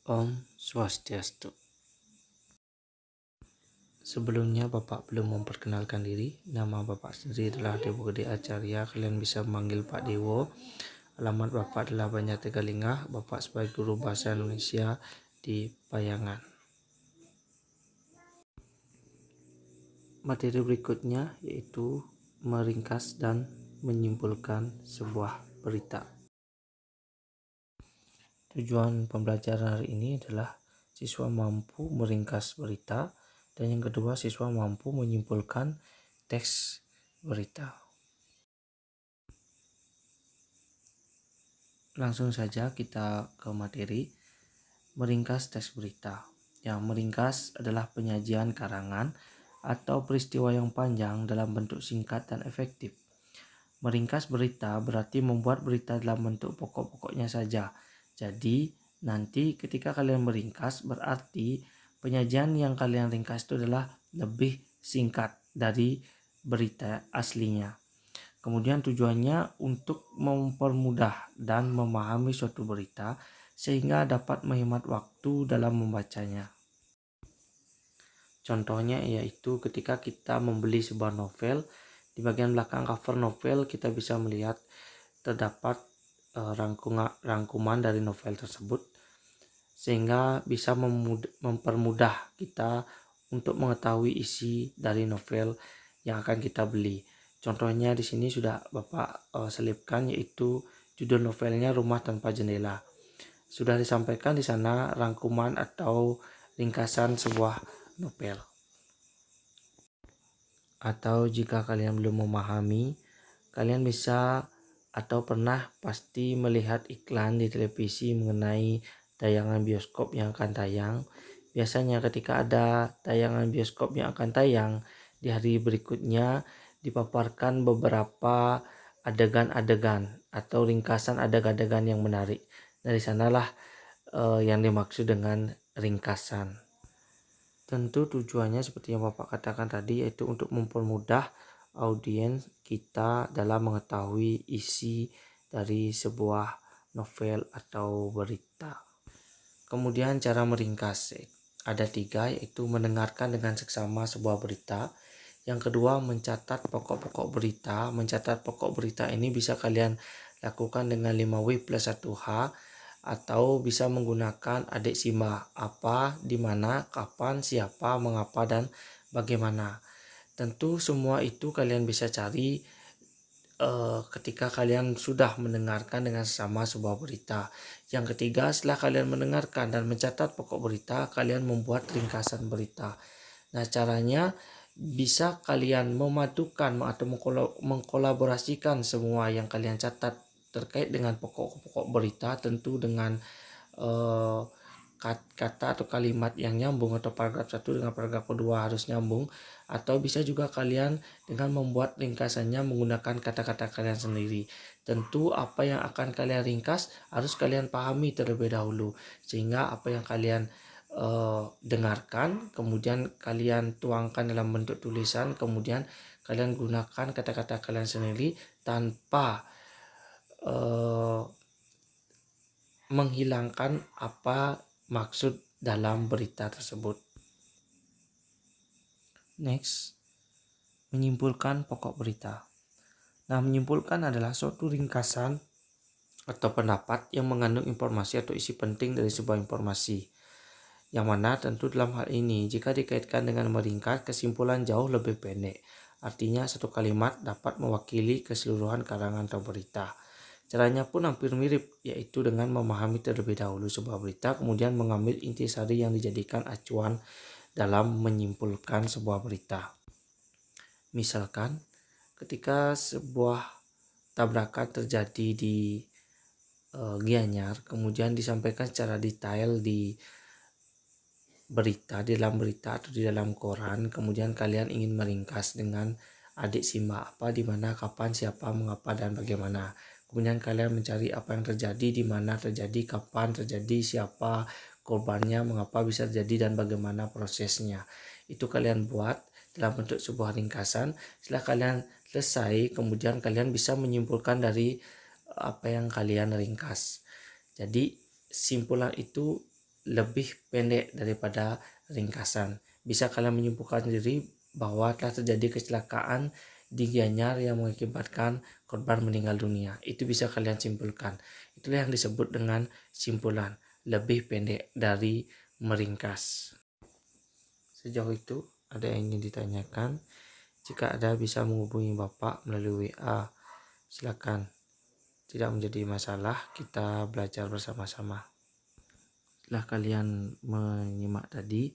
Om Swastiastu. Sebelumnya Bapak belum memperkenalkan diri. Nama Bapak sendiri adalah Dewo Gede Acarya. Kalian bisa memanggil Pak Dewo. Alamat Bapak adalah Banjar Tegalingah. Bapak sebagai guru bahasa Indonesia di Payangan. Materi berikutnya yaitu meringkas dan menyimpulkan sebuah berita. Tujuan pembelajaran hari ini adalah siswa mampu meringkas berita, dan yang kedua siswa mampu menyimpulkan teks berita. Langsung saja kita ke materi. Meringkas teks berita. Yang meringkas adalah penyajian karangan atau peristiwa yang panjang dalam bentuk singkat dan efektif. Meringkas berita berarti membuat berita dalam bentuk pokok-pokoknya saja. Jadi nanti ketika kalian meringkas berarti penyajian yang kalian ringkas itu adalah lebih singkat dari berita aslinya. Kemudian tujuannya untuk mempermudah dan memahami suatu berita sehingga dapat menghemat waktu dalam membacanya. Contohnya yaitu ketika kita membeli sebuah novel, di bagian belakang cover novel kita bisa melihat terdapat rangkuman dari novel tersebut sehingga bisa mempermudah kita untuk mengetahui isi dari novel yang akan kita beli. Contohnya di sini sudah Bapak selipkan, yaitu judul novelnya Rumah Tanpa Jendela. Sudah disampaikan di sana rangkuman atau ringkasan sebuah novel. Atau jika kalian belum memahami, kalian bisa atau pernah pasti melihat iklan di televisi mengenai tayangan bioskop yang akan tayang. Biasanya ketika ada tayangan bioskop yang akan tayang, di hari berikutnya dipaparkan beberapa adegan-adegan atau ringkasan adegan-adegan yang menarik. Dari sanalah yang dimaksud dengan ringkasan. Tentu tujuannya seperti yang Bapak katakan tadi, yaitu untuk mempermudah audiens kita dalam mengetahui isi dari sebuah novel atau berita. Kemudian cara meringkas ada 3, yaitu mendengarkan dengan seksama sebuah berita. Yang kedua, mencatat pokok-pokok berita. Mencatat pokok berita ini bisa kalian lakukan dengan 5W+1H atau bisa menggunakan adik simbah, apa, di mana, kapan, siapa, mengapa, dan bagaimana. Tentu semua itu kalian bisa cari ketika kalian sudah mendengarkan dengan sama sebuah berita. Yang ketiga, setelah kalian mendengarkan dan mencatat pokok berita, kalian membuat ringkasan berita. Nah, caranya bisa kalian memadukan atau mengkolaborasikan semua yang kalian catat terkait dengan pokok-pokok berita, tentu dengan kata atau kalimat yang nyambung, atau paragraf 1 dengan paragraf kedua harus nyambung. Atau bisa juga kalian dengan membuat ringkasannya menggunakan kata-kata kalian sendiri. Tentu apa yang akan kalian ringkas harus kalian pahami terlebih dahulu, sehingga apa yang kalian dengarkan kemudian kalian tuangkan dalam bentuk tulisan, kemudian kalian gunakan kata-kata kalian sendiri tanpa menghilangkan apa maksud dalam berita tersebut. Next, menyimpulkan pokok berita. Nah, menyimpulkan adalah suatu ringkasan atau pendapat yang mengandung informasi atau isi penting dari sebuah informasi. Yang mana tentu dalam hal ini jika dikaitkan dengan meringkas, kesimpulan jauh lebih pendek. Artinya satu kalimat dapat mewakili keseluruhan karangan atau berita. Caranya pun hampir mirip, yaitu dengan memahami terlebih dahulu sebuah berita, kemudian mengambil intisari yang dijadikan acuan dalam menyimpulkan sebuah berita. Misalkan ketika sebuah tabrakan terjadi di Gianyar, kemudian disampaikan secara detail di berita, di dalam berita atau di dalam koran, kemudian kalian ingin meringkas dengan adik simak, apa, di mana, kapan, siapa, mengapa, dan bagaimana. Kemudian kalian mencari apa yang terjadi, di mana terjadi, kapan terjadi, siapa korbannya, mengapa bisa terjadi, dan bagaimana prosesnya. Itu kalian buat dalam bentuk sebuah ringkasan. Setelah kalian selesai, kemudian kalian bisa menyimpulkan dari apa yang kalian ringkas. Jadi simpulan itu lebih pendek daripada ringkasan. Bisa kalian menyimpulkan sendiri bahwa telah terjadi kecelakaan di Gianyar yang mengakibatkan korban meninggal dunia. Itu bisa kalian simpulkan. Itulah yang disebut dengan simpulan, lebih pendek dari meringkas. Sejauh itu ada yang ingin ditanyakan? Jika ada, bisa menghubungi Bapak melalui WA. Silakan. Tidak menjadi masalah, kita belajar bersama-sama. Setelah kalian menyimak tadi,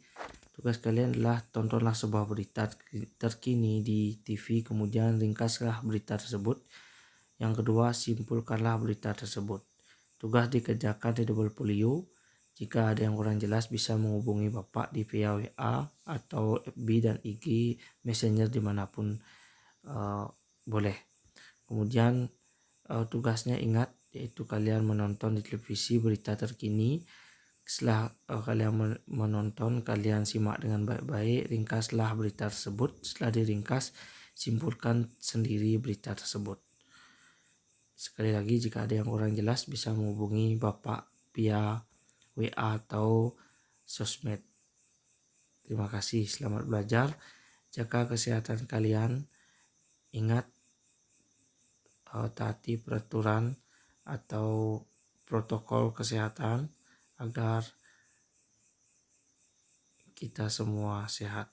tugas kalian adalah tontonlah sebuah berita terkini di TV, kemudian ringkaslah berita tersebut. Yang kedua, simpulkanlah berita tersebut. Tugas dikerjakan di double folio. Jika ada yang kurang jelas, bisa menghubungi Bapak di via WA atau FB dan IG Messenger dimanapun boleh. Kemudian tugasnya ingat, yaitu kalian menonton di televisi berita terkini. Setelah kalian menonton, kalian simak dengan baik-baik, ringkaslah berita tersebut. Setelah diringkas, simpulkan sendiri berita tersebut. Sekali lagi, jika ada yang kurang jelas, bisa menghubungi Bapak via WA atau sosmed. Terima kasih, selamat belajar. Jaga kesehatan kalian. Ingat, taati peraturan atau protokol kesehatan agar kita semua sehat.